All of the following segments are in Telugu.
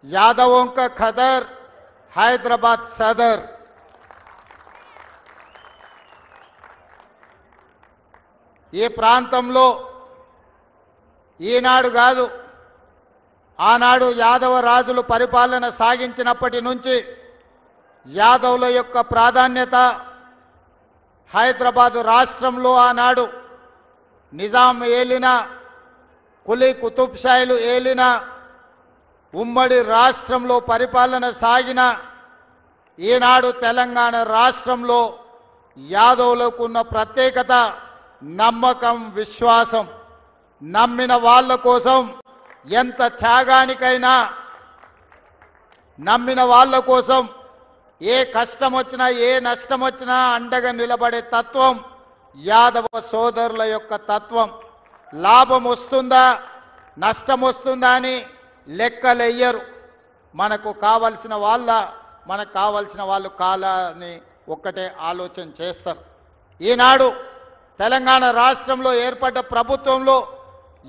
यादवों का खदर హైదరాబాద్ సదర్। ఈ ప్రాంతంలో ఈనాడు కాదు ఆనాడు యాదవ రాజులు పరిపాలన సాగించినప్పటి నుంచి యాదవుల యొక్క ప్రాధాన్యత హైదరాబాద్ రాష్ట్రంలో ఆనాడు నిజాం ఏలిన కులీ కుతుబ్ షాయిలు ఏలిన ఉమ్మడి రాష్ట్రంలో పరిపాలన సాగిన ఈనాడు తెలంగాణ రాష్ట్రంలో యాదవులకు ఉన్న ప్రత్యేకత నమ్మకం విశ్వాసం। నమ్మిన వాళ్ళ కోసం ఎంత త్యాగానికైనా నమ్మిన వాళ్ళ కోసం ఏ కష్టం వచ్చినా ఏ నష్టం వచ్చినా అండగా నిలబడే తత్వం యాదవ సోదరుల యొక్క తత్వం। లాభం వస్తుందా నష్టం వస్తుందా అని లెక్కలెయ్యరు। మనకు కావాల్సిన వాళ్ళు కాలని ఒక్కటే ఆలోచన చేస్తారు। ఈనాడు తెలంగాణ రాష్ట్రంలో ఏర్పడ్డ ప్రభుత్వంలో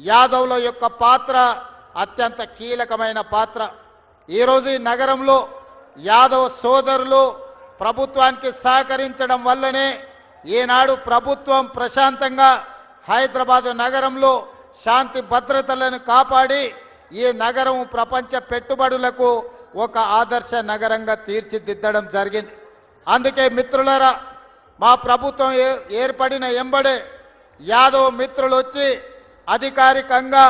యాదవుల యొక్క పాత్ర అత్యంత కీలకమైన పాత్ర। ఈరోజు ఈ నగరంలో యాదవ సోదరులు ప్రభుత్వానికి సహకరించడం వల్లనే ఈనాడు ప్రభుత్వం ప్రశాంతంగా హైదరాబాద్ నగరంలో శాంతి భద్రతలను కాపాడి ఈ నగరం ప్రపంచ పెట్టుబడులకు ఒక ఆదర్శ నగరంగా తీర్చిదిద్దడం జరిగింది। అందుకే మిత్రులారా మా ప్రభుత్వం ఏర్పడిన ఎంబడే యాదవ మిత్రులు వచ్చి అధికారికంగా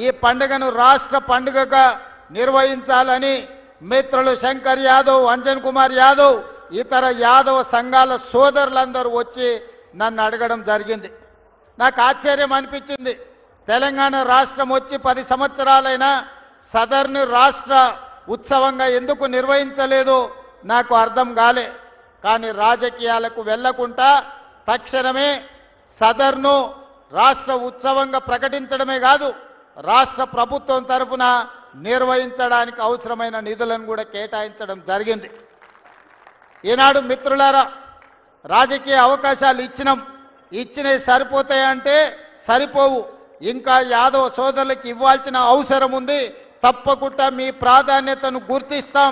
ఈ పండుగను రాష్ట్ర పండుగగా నిర్వహించాలని మిత్రులు శంకర్ యాదవ్ అంజన్ కుమార్ యాదవ్ ఇతర యాదవ సంఘాల సోదరులందరూ వచ్చి నన్ను అడగడం జరిగింది। నాకు ఆశ్చర్యం అనిపించింది। తెలంగాణ రాష్ట్రం వచ్చి 10 సంవత్సరాలైనా సదర్ను రాష్ట్ర ఉత్సవంగా ఎందుకు నిర్వహించలేదో నాకు అర్థం కాలే। కానీ రాజకీయాలకు వెళ్లకుండా తక్షణమే సదర్ను రాష్ట్ర ఉత్సవంగా ప్రకటించడమే కాదు రాష్ట్ర ప్రభుత్వం తరఫున నిర్వహించడానికి అవసరమైన నిధులను కూడా కేటాయించడం జరిగింది। ఈనాడు మిత్రులారా రాజకీయ అవకాశాలు ఇచ్చినవి సరిపోతాయంటే సరిపోవు, ఇంకా యాదవ సోదరులకు ఇవ్వాల్సిన అవసరం ఉంది। తప్పకుండా మీ ప్రాధాన్యతను గుర్తిస్తాం,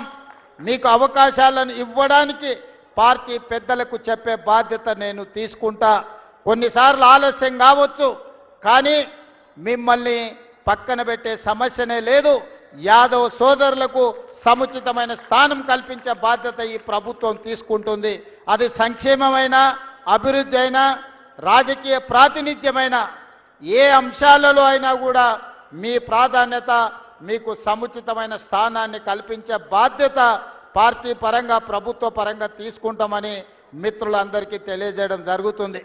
మీకు అవకాశాలను ఇవ్వడానికి పార్టీ పెద్దలకు చెప్పే బాధ్యత నేను తీసుకుంటా। కొన్నిసార్లు ఆలస్యం కావచ్చు కానీ మిమ్మల్ని పక్కన పెట్టే సమస్యనే లేదు। యాదవ సోదరులకు సముచితమైన స్థానం కల్పించే బాధ్యత ఈ ప్రభుత్వం తీసుకుంటుంది। అది సంక్షేమమైన అభివృద్ధి అయినా రాజకీయ ప్రాతినిధ్యమైన ఏ అంశాలలో అయినా కూడా మీ ప్రాధాన్యత మీకు సముచితమైన స్థానాన్ని కల్పించే బాధ్యత పార్టీ పరంగా ప్రభుత్వ పరంగా తీసుకుంటామని మిత్రులందరికీ తెలియజేయడం జరుగుతుంది।